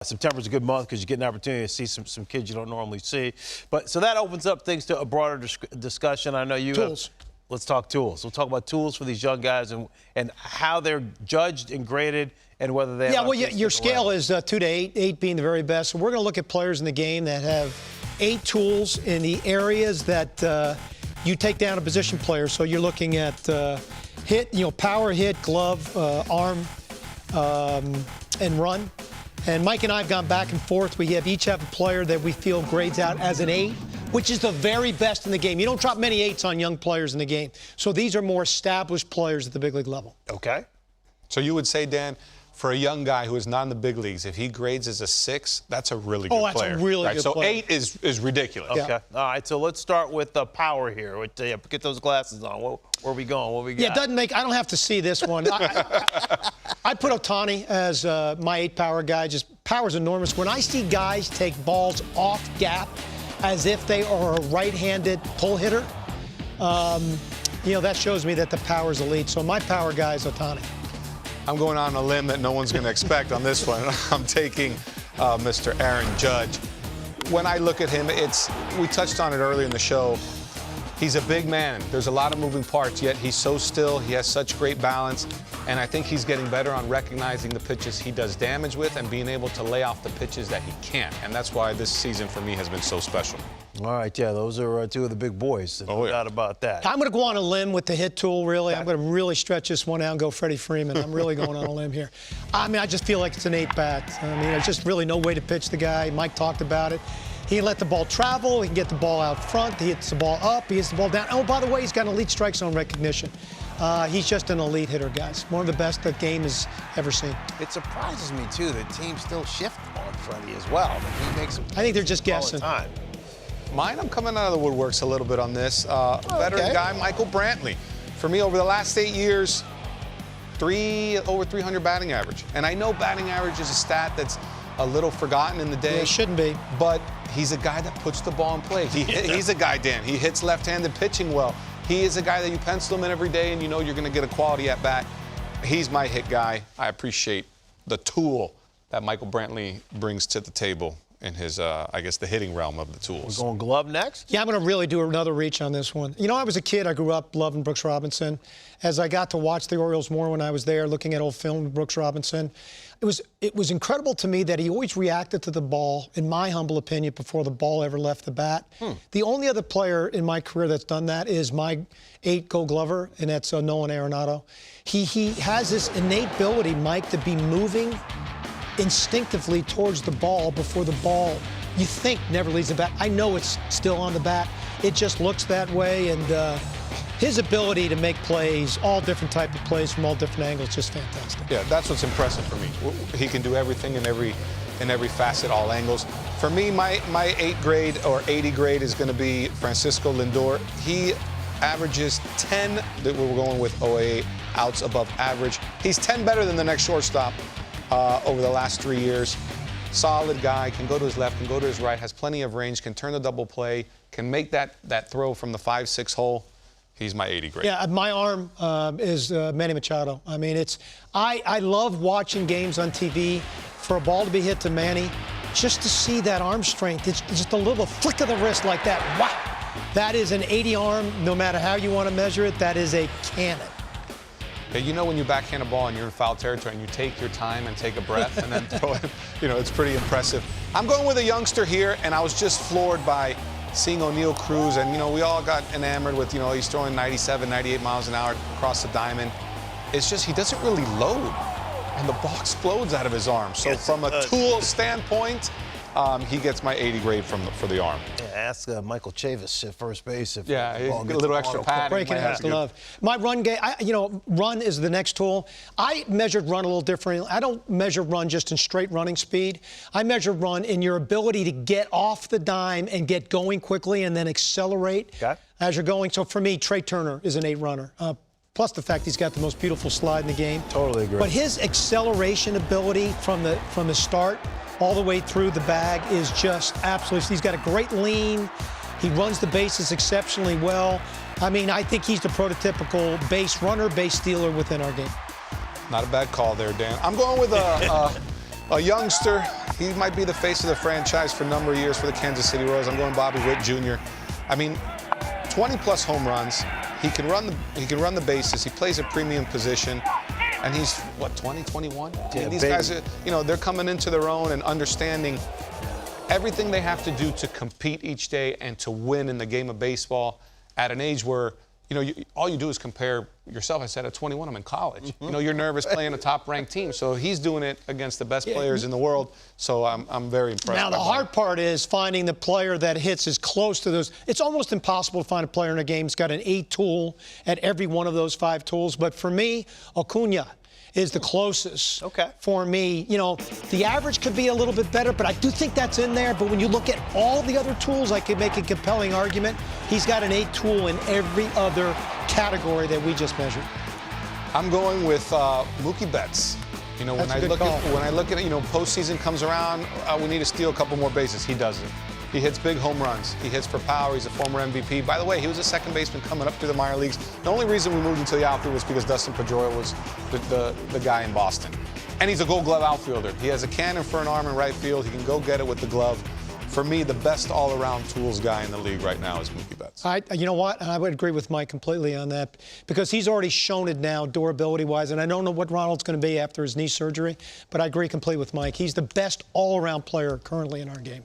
September's a good month because you get an opportunity to see some kids you don't normally see. But so that opens up things to a broader discussion. I know you tools. Let's talk tools. We'll talk about tools for these young guys and how they're judged and graded and whether they well, your scale is 2 to 8, 8 being the very best. So we're going to look at players in the game that have 8 tools in the areas that you take down a position player. So you're looking at hit, power, hit, glove, arm, and run. And Mike and I have gone back and forth. We each have a player that we feel grades out as an 8, which is the very best in the game. You don't drop many 8s on young players in the game. So these are more established players at the big league level. Okay. So you would say, Dan, for a young guy who is not in the big leagues, if he grades as a 6, that's a really good player. Oh, that's a really good player. So 8 is ridiculous. Okay. Yeah. All right. So let's start with the power here. Get those glasses on. Where are we going? What we got? Yeah, it doesn't make. I don't have to see this one. I'd put Ohtani as my 8 power guy. Just power's enormous. When I see guys take balls off gap as if they are a right-handed pull hitter, that shows me that the power's elite. So my power guy is Ohtani. I'm going on a limb that no one's going to expect on this one. I'm taking Mr. Aaron Judge. When I look at him, we touched on it earlier in the show. He's a big man. There's a lot of moving parts, yet he's so still. He has such great balance. And I think he's getting better on recognizing the pitches he does damage with and being able to lay off the pitches that he can't. And that's why this season for me has been so special. All right, yeah, those are 2 of the big boys. No doubt about that. I'm going to go on a limb with the hit tool, really. I'm going to really stretch this one out and go Freddie Freeman. I'm really going on a limb here. I just feel like it's an 8 bat. There's just really no way to pitch the guy. Mike talked about it. He can let the ball travel. He can get the ball out front. He hits the ball up. He hits the ball down. Oh, by the way, he's got an elite strike zone recognition. He's just an elite hitter, guys. One of the best the game has ever seen. It surprises me, too, that teams still shift on Freddie as well. He makes I think they're just guessing. Mine, I'm coming out of the woodworks a little bit on this. Veteran guy, Michael Brantley. For me, over the last 8 years, over 300 batting average. And I know batting average is a stat that's a little forgotten in the day. Yeah, it shouldn't be. But he's a guy that puts the ball in play. He's a guy, Dan. He hits left-handed pitching well. He is a guy that you pencil him in every day and you know you're going to get a quality at bat. He's my hit guy. I appreciate the tool that Michael Brantley brings to the table in his, I guess, the hitting realm of the tools. We're going glove next? Yeah, I'm going to really do another reach on this one. I was a kid. I grew up loving Brooks Robinson. As I got to watch the Orioles more when I was there, looking at old film of Brooks Robinson, it was incredible to me that he always reacted to the ball, in my humble opinion, before the ball ever left the bat. The only other player in my career that's done that is my 8 Gold Glover, and that's Nolan Arenado. He has this innate ability, Mike, to be moving instinctively towards the ball before the ball, you think, never leaves the bat. I know it's still on the bat. It just looks that way, and his ability to make plays, all different type of plays from all different angles, just fantastic. Yeah, that's what's impressive for me. He can do everything in every facet, all angles. For me, my 8 grade or 80 grade is going to be Francisco Lindor. He averages 10, that we're going with OA outs above average. He's 10 better than the next shortstop over the last 3 years. Solid guy, can go to his left, can go to his right, has plenty of range, can turn the double play, can make that throw from the 5-6 hole. He's my 80 grade. Yeah, my arm is Manny Machado. I love watching games on TV. For a ball to be hit to Manny, just to see that arm strength, it's just a little flick of the wrist like that. Wow, that is an 80 arm. No matter how you want to measure it, that is a cannon. Yeah, when you backhand a ball and you're in foul territory and you take your time and take a breath and then throw it, it's pretty impressive. I'm going with a youngster here, and I was just floored by seeing O'Neal Cruz, and we all got enamored with, he's throwing 97, 98 miles an hour across the diamond. It's just he doesn't really load, and the ball explodes out of his arm. So from a tool standpoint, he gets my 80 grade for the arm. Yeah, ask Michael Chavis at first base if a little extra pad. Breaking has glove. My run game, run is the next tool. I measured run a little differently. I don't measure run just in straight running speed. I measure run in your ability to get off the dime and get going quickly and then accelerate as you're going. So for me, Trey Turner is an 8 runner. Plus the fact he's got the most beautiful slide in the game. Totally agree. But his acceleration ability from the start all the way through the bag is just absolutely. He's got a great lean. He runs the bases exceptionally well. I think he's the prototypical base runner, base stealer within our game. Not a bad call there, Dan. I'm going with a youngster. He might be the face of the franchise for a number of years for the Kansas City Royals. I'm going Bobby Witt Jr. I mean, 20-plus home runs. He can run the bases. He plays a premium position. And he's, what, 20, 21? Yeah, these guys are, they're coming into their own and understanding everything they have to do to compete each day and to win in the game of baseball at an age where, all you do is compare yourself. I said at 21, I'm in college. You're nervous playing a top-ranked team. So he's doing it against the best players in the world. So I'm very impressed. Now, the hard part is finding the player that hits as close to those. It's almost impossible to find a player in a game who's got an 8 tool at every one of those 5 tools. But for me, Acuna is the closest for me. The average could be a little bit better, but I do think that's in there. But when you look at all the other tools, I could make a compelling argument. He's got an 8 tool in every other category that we just measured. I'm going with Mookie Betts. When I look at it, postseason comes around, we need to steal a couple more bases. He doesn't. He hits big home runs. He hits for power. He's a former MVP. By the way, he was a second baseman coming up through the minor leagues. The only reason we moved into the outfield was because Dustin Pedroia was the guy in Boston. And he's a Gold Glove outfielder. He has a cannon for an arm in right field. He can go get it with the glove. For me, the best all-around tools guy in the league right now is Mookie Betts. You know what? I would agree with Mike completely on that because he's already shown it now durability-wise, and I don't know what Ronald's going to be after his knee surgery, but I agree completely with Mike. He's the best all-around player currently in our game.